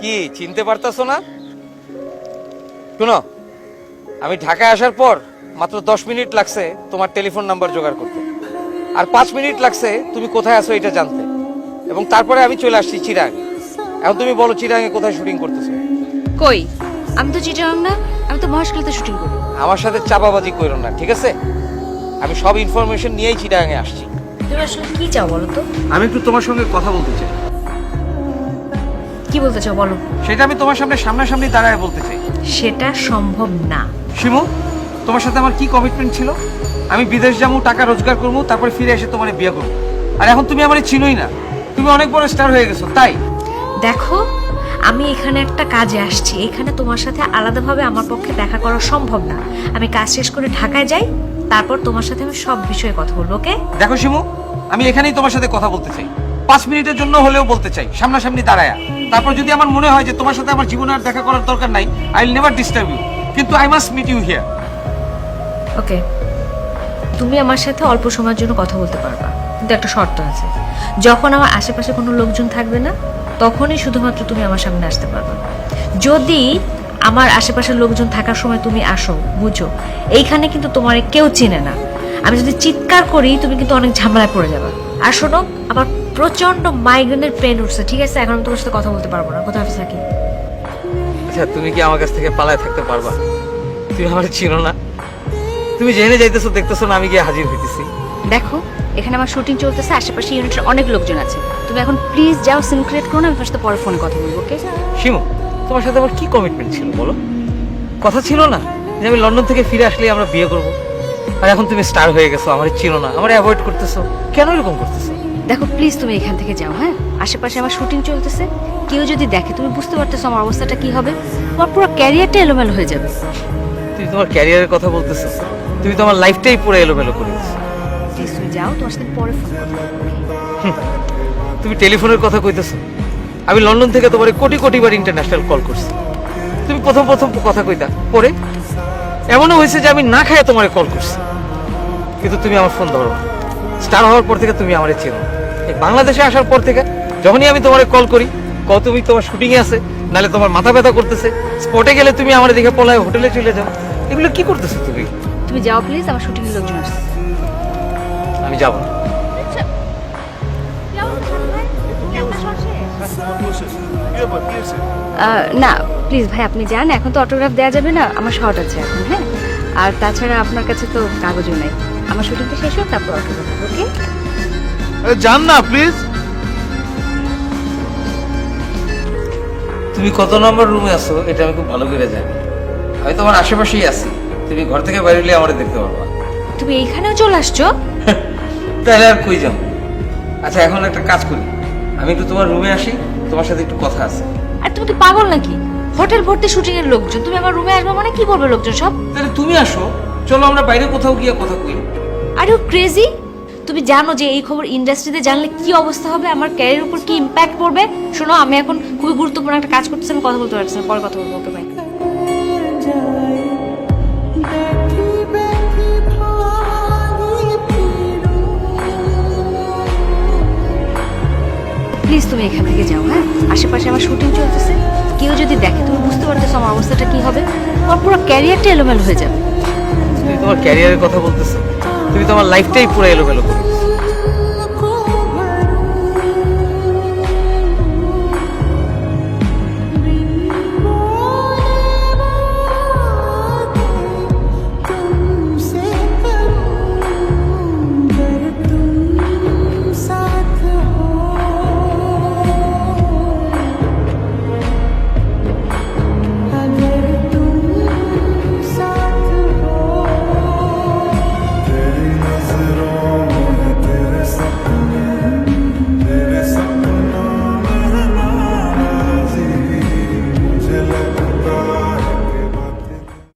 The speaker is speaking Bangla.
কি চিনতে পারতাছো না? শুনো, আমি ঢাকায় আসার পর মাত্র 10 মিনিট লাগছে তোমার টেলিফোন নাম্বার জোগাড় করতে, আর 5 মিনিট লাগছে তুমি কোথায় আছো এটা জানতে, এবং তারপরে আমি চলে আসছি চিরাং। এখন তুমি বলো চিরাঙে কোথায় শুটিং করতেছো? কই, আমি তো চিটাগাং না, আমি তো মহেশখালীতে শুটিং করি। আমার সাথে চাপাবাজি করো না, ঠিক আছে? আমি সব ইনফরমেশন নিয়েই চিরাঙে আসছি। তুমি আসলে কি চাও বলো তো? আমি একটু তোমার সঙ্গে কথা বলতে চাই। কি বলতে চাও বলো? সেটা আমি তোমার সামনে সামনাসামনি দাঁড়ায় বলতে চাই। সেটা সম্ভব না। শিমু, তোমার সাথে আমার কি কমিটমেন্ট ছিল? আমি বিদেশ যাবো, টাকা রোজগার করবো, তারপরে ফিরে এসে তোমার বিয়ে করবো। আর এখন তুমি আমার চিনোই না, তুমি অনেক বড় স্টার হয়ে গেছো। তাই দেখো, আমি এখানে একটা কাজে আসছি, এখানে তোমার সাথে আলাদাভাবে আমার পক্ষে দেখা করা সম্ভব না। আমি কাজ শেষ করে ঢাকায় যাই, তারপর তোমার সাথে আমি সব বিষয়ে কথা বলবো। ওকে? দেখো শিমু, আমি এখানেই তোমার সাথে কথা বলতে চাই, 5 মিনিটের জন্য হলেও বলতে চাই, সামনাসামনি দাঁড়ায়া। তারপর যদি আমার মনে হয় যে তোমার সাথে আমার জীবনে আর দেখা করার দরকার নাই, I will never disturb you, কিন্তু I must meet you here. Okay, তুমি আমার সাথে অল্প সময়ের জন্য কথা বলতে পারবা, কিন্তু একটা শর্ত আছে। যখন আমার আশেপাশে কোনো লোকজন থাকবে না, তখনই শুধুমাত্র তুমি আমার সামনে আসতে পারবে। যদি আমার আশেপাশের লোকজন থাকার সময় তুমি আসো, বুঝো এইখানে কিন্তু তোমার কেউ চিনে না। আমি যদি চিৎকার করি, তুমি কিন্তু অনেক ঝামেলায় পড়ে যাবে। আর শোনো, আমার প্রচন্ড মাইগ্রেনের পেন উঠছে, ঠিক আছে? এখন আমি তোমার সাথে কথা বলতে পারবো না। কোথায় অফিস থাকি? আচ্ছা, তুমি কি আমার কাছ থেকে পালায় থাকতে পারবা? তুমি আমার চিনো না, তুমি জেনে যাইতেছো, দেখতেছো না আমি গিয়ে হাজির হইতেছি। দেখো, এখানে আমার শুটিং চলতেছে, আশেপাশে ইউনিটের অনেক লোকজন আছে। তুমি এখন প্লিজ যাও, সিন ক্রিয়েট করো না, আমি তোমার সাথে পরে ফোনে কথা বলবো। ওকে? শিমু, তোমার সাথে আমার কি কমিটমেন্ট ছিল বলো? কথা ছিল না যে আমি লন্ডন থেকে ফিরে আসলেই আমরা বিয়ে করব? আর এখন তুমি স্টার হয়ে গেছো, আমার চিনো না, আমার অ্যাভয়েড করতেছো, কেন এরকম করতেছো? দেখো প্লিজ, তুমি এখান থেকে যাও। হ্যাঁ, আশেপাশে আমার শুটিং চলতেছে, কেউ যদি দেখে, তুমি বুঝতে পারতেছো আমার অবস্থাটা কি হবে। তোমার পুরো ক্যারিয়ারটা এলোমেলো হয়ে যাবে। তুমি তোমার ক্যারিয়ারের কথা বলতেছো, তুমি তোমার লাইফটাই পুরো এলোমেলো করে দিচ্ছো। প্লিজ তুমি যাও, তোমার সাথে পরে ফোন করবো। তুমি টেলিফোনের কথা কইতেছো, আমি লন্ডন থেকে তোমার কোটি কোটি বার ইন্টারন্যাশনাল কল করছি, তুমি প্রথম প্রথম কথা কইতা, পরে এমনও হয়েছে যে আমি না খাইয়া তোমার কল করছি, কিন্তু তুমি আমার ফোন ধরো। স্টার হওয়ার পর থেকে তুমি আমারে চেনো। এই বাংলাদেশে আসার পর থেকে যখনই আমি তোমারে কল করি, তুমি তোমার শুটিং এ আছে, নালে তোমার মাথা ব্যথা করতেছে, স্পটে গেলে তুমি আমার দেখে পলায় হোটেলে চলে যাও। এগুলো কি করতেছো তুমি? তুমি যাও প্লিজ, আমার শুটিং এর লোকজন আসছে। আমি যাবো না। না প্লিজ ভাই, আপনি যান, এখন তো অটোগ্রাফ দেওয়া যাবে না, আমার শর্ট আছে এখন। হ্যাঁ, আর তাছাড়া আপনার কাছে তো কাগজও নাই। আমার শুটিংটা শেষ হোক, তারপর অটোগ্রাফ। ওকে? যান না প্লিজ। তুমি কত নম্বর রুমে আছো এটা আমি খুব ভালো করে জানি। আমি তোমার আশেপাশেই আছি, তুমি ঘর থেকে বাইরে হলে আমারে দেখতে পারবা। তুমি এইখানেও চলে আসছো? তাহলে আর কই যাও? আচ্ছা, এখন একটা কাজ করি, আমি একটু তোমার রুমে আসি, তোমার সাথে একটু কথা আছে। আর তুমি কি পাগল নাকি? হোটেল ভর্তি শুটিং এর লোকজন, তুমি আমার রুমে আসবে মানে কি বলবে লোকজন সব? তাহলে তুমি আসো, চলো আমরা বাইরে কোথাও গিয়ে কথা কই। Are you crazy? তুমি জানো যে এই খবর ইন্ডাস্ট্রিতে জানলে কি অবস্থা হবে, আমার ক্যারিয়ারের উপর কি ইম্প্যাক্ট পড়বে? শোনো, আমি এখন খুবই গুরুত্বপূর্ণ একটা কাজ করতেছি, আমি কথা বলতে পারছি না, পরে কথা বলবো। Okay bye. প্লিজ তুমি এখান থেকে যাও। হ্যাঁ, আশেপাশে আমার শুটিং চলতেছে, কেউ যদি দেখে, তুমি বুঝতে পারতেছো আমার অবস্থাটা কি হবে। তোমার পুরো ক্যারিয়ারটা এলোমেলো হয়ে যাবে। তুমি তোমার ক্যারিয়ারের কথা বলতেছো, তুমি তোমার লাইফটাই পুরো এলোমেলো করে দিচ্ছো।